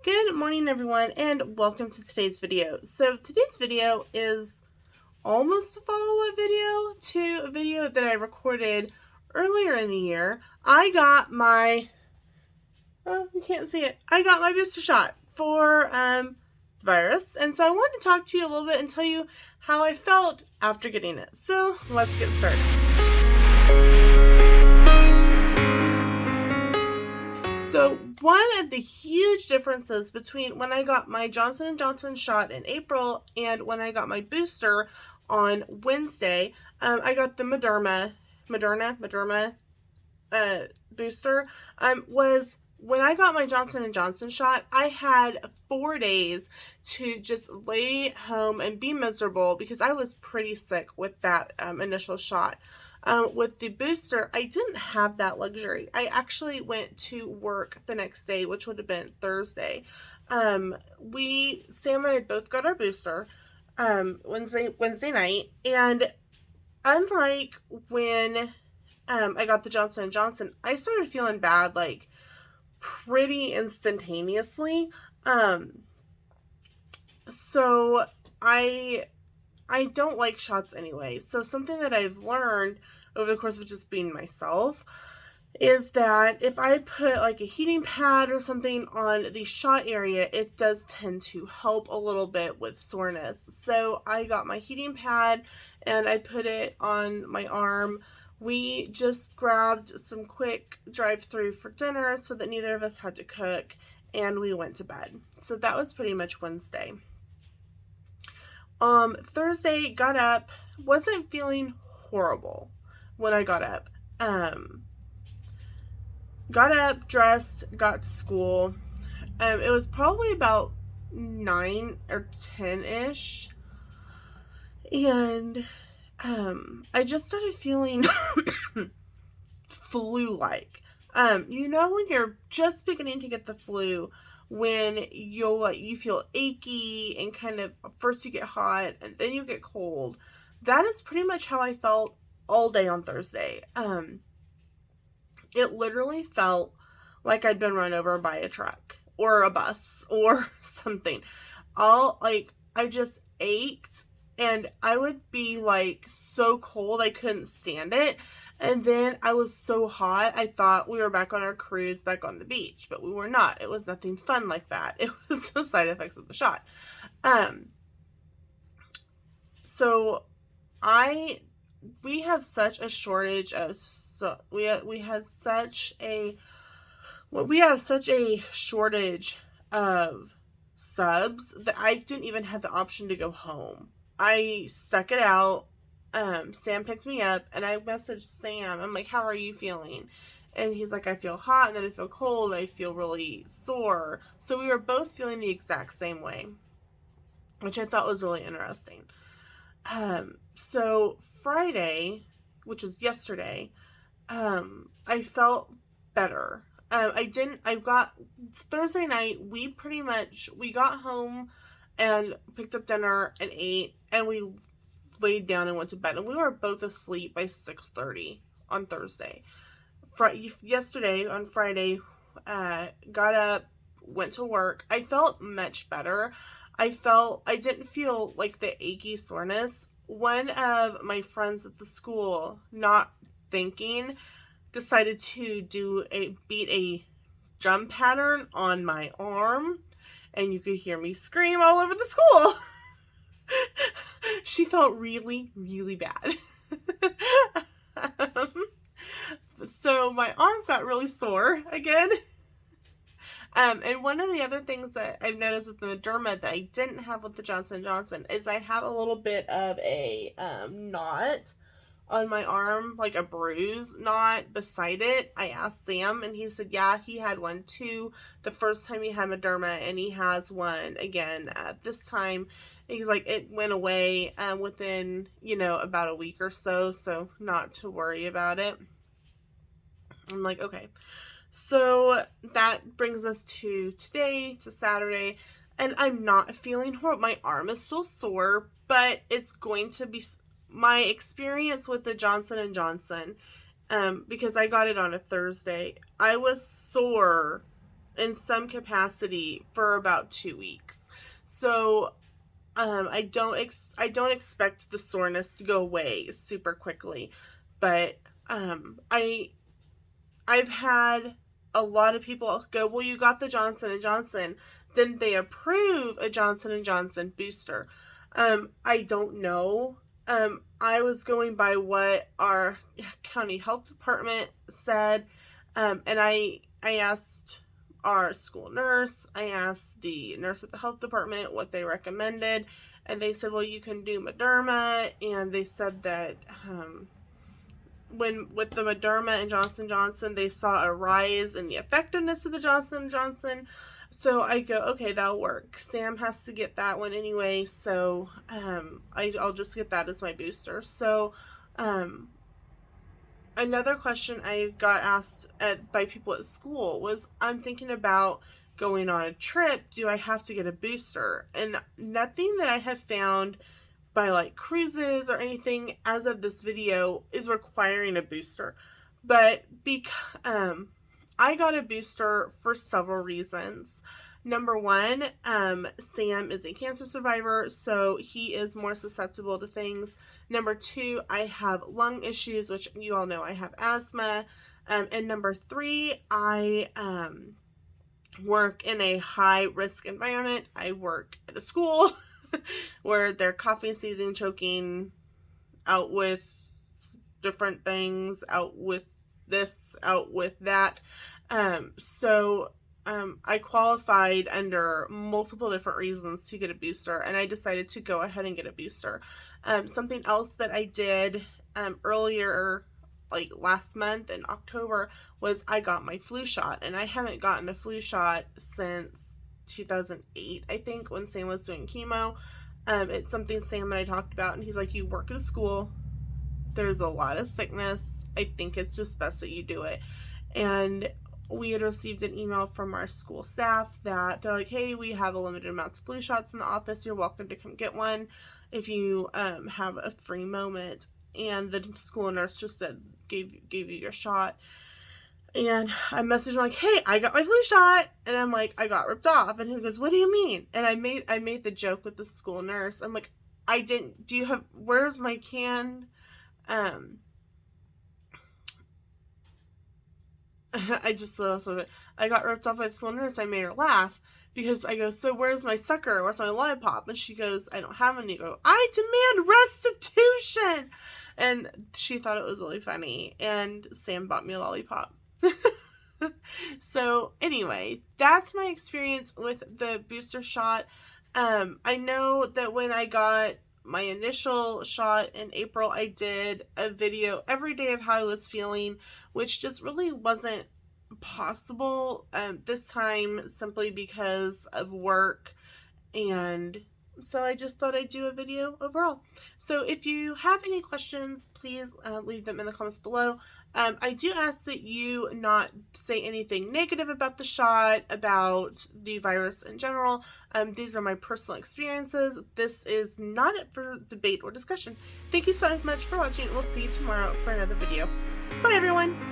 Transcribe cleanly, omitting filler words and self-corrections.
Good morning, everyone, and welcome to today's video. So today's video is almost a follow-up video to a video that I recorded earlier in the year. I got my, you can't see it, I got my booster shot for the virus, and so I wanted to talk to you a little bit and tell you how I felt after getting it. So let's get started. So one of the huge differences between when I got my Johnson & Johnson shot in April and when I got my booster on Wednesday, I got the Moderna booster, was when I got my Johnson & Johnson shot, I had 4 days to just lay home and be miserable because I was pretty sick with that initial shot. With the booster, I didn't have that luxury. I actually went to work the next day, which would have been Thursday. Sam and I both got our booster Wednesday night, and unlike when I got the Johnson & Johnson, I started feeling bad like pretty instantaneously. So I don't like shots anyway. So something that I've learned over the course of just being myself is that if I put like a heating pad or something on the shot area, it does tend to help a little bit with soreness. So I got my heating pad and I put it on my arm. We just grabbed some quick drive-through for dinner so that neither of us had to cook, and we went to bed. So that was pretty much Wednesday. Thursday, got up, wasn't feeling horrible when I got up. Got up, dressed, got to school. It was probably about 9 or 10-ish. And I just started feeling flu-like. You know when you're just beginning to get the flu, when you feel achy and kind of first you get hot and then you get cold. That is pretty much how I felt all day on Thursday. It literally felt like I'd been run over by a truck or a bus or something. I just ached, and I would be like so cold I couldn't stand it. And then I was so hot, I thought we were back on our cruise, back on the beach, but we were not. It was nothing fun like that. It was the side effects of the shot. So we have such a shortage of, we have such a shortage of subs that I didn't even have the option to go home. I stuck it out. Sam picked me up, and I messaged Sam. I'm like, how are you feeling? And he's like, I feel hot, and then I feel cold, and I feel really sore. So we were both feeling the exact same way, which I thought was really interesting. So Friday, which was yesterday, I felt better. Thursday night, we got home and picked up dinner and ate, and we laid down and went to bed, and we were both asleep by 6:30 on Thursday. Yesterday, on Friday, got up, went to work. I felt much better. I didn't feel like the achy soreness. One of my friends at the school, not thinking, decided to beat a drum pattern on my arm, and you could hear me scream all over the school. She felt really, really bad. So my arm got really sore again. And one of the other things that I've noticed with the Modema that I didn't have with the Johnson & Johnson is I have a little bit of a knot on my arm, like a bruise knot beside it. I asked Sam, and he said, yeah, he had one too the first time he had Modema, and he has one again this time. He's like, it went away within, about a week or so not to worry about it. I'm like, okay. So that brings us to today, to Saturday, and I'm not feeling horrible. My arm is still sore, but it's going to be my experience with the Johnson & Johnson, because I got it on a Thursday. I was sore in some capacity for about 2 weeks. So I don't expect the soreness to go away super quickly, but I've had a lot of people go, well, you got the Johnson & Johnson. Didn't they approve a Johnson & Johnson booster? I don't know. I was going by what our county health department said, and I asked our school nurse, I asked the nurse at the health department what they recommended, and they said, well, you can do Moderna, and they said that when with the Moderna and Johnson & Johnson, they saw a rise in the effectiveness of the Johnson & Johnson. So I go, okay, that'll work. Sam has to get that one anyway, so I'll just get that as my booster. So another question I got asked by people at school was, I'm thinking about going on a trip. Do I have to get a booster? And nothing that I have found by like cruises or anything as of this video is requiring a booster. But I got a booster for several reasons. Number one, Sam is a cancer survivor, so he is more susceptible to things. Number two, I have lung issues, which you all know I have asthma. And number three, I work in a high risk environment. I work at a school where they're coughing, sneezing, choking, out with different things, out with this, out with that. So I qualified under multiple different reasons to get a booster, and I decided to go ahead and get a booster. Something else that I did earlier, like last month in October, was I got my flu shot, and I haven't gotten a flu shot since 2008, I think, when Sam was doing chemo. It's something Sam and I talked about, and he's like, you work at a school, there's a lot of sickness, I think it's just best that you do it. And we had received an email from our school staff that they're like, hey, we have a limited amount of flu shots in the office, you're welcome to come get one if you have a free moment. And the school nurse just said, gave you your shot. And I messaged him like, hey, I got my flu shot. And I'm like, I got ripped off. And he goes, what do you mean? And I made the joke with the school nurse. I'm like, where's my can? I just laughed a bit. I got ripped off by the school nurse. I made her laugh because I go, so where's my sucker? Where's my lollipop? And she goes, I don't have any. I go, I demand restitution. And she thought it was really funny. And Sam bought me a lollipop. So anyway, that's my experience with the booster shot. I know that when I got my initial shot in April, I did a video every day of how I was feeling, which just really wasn't possible this time, simply because of work, and so I just thought I'd do a video overall. So if you have any questions, please leave them in the comments below. I do ask that you not say anything negative about the shot, about the virus in general. These are my personal experiences. This is not it for debate or discussion. Thank you so much for watching. We'll see you tomorrow for another video. Bye, everyone.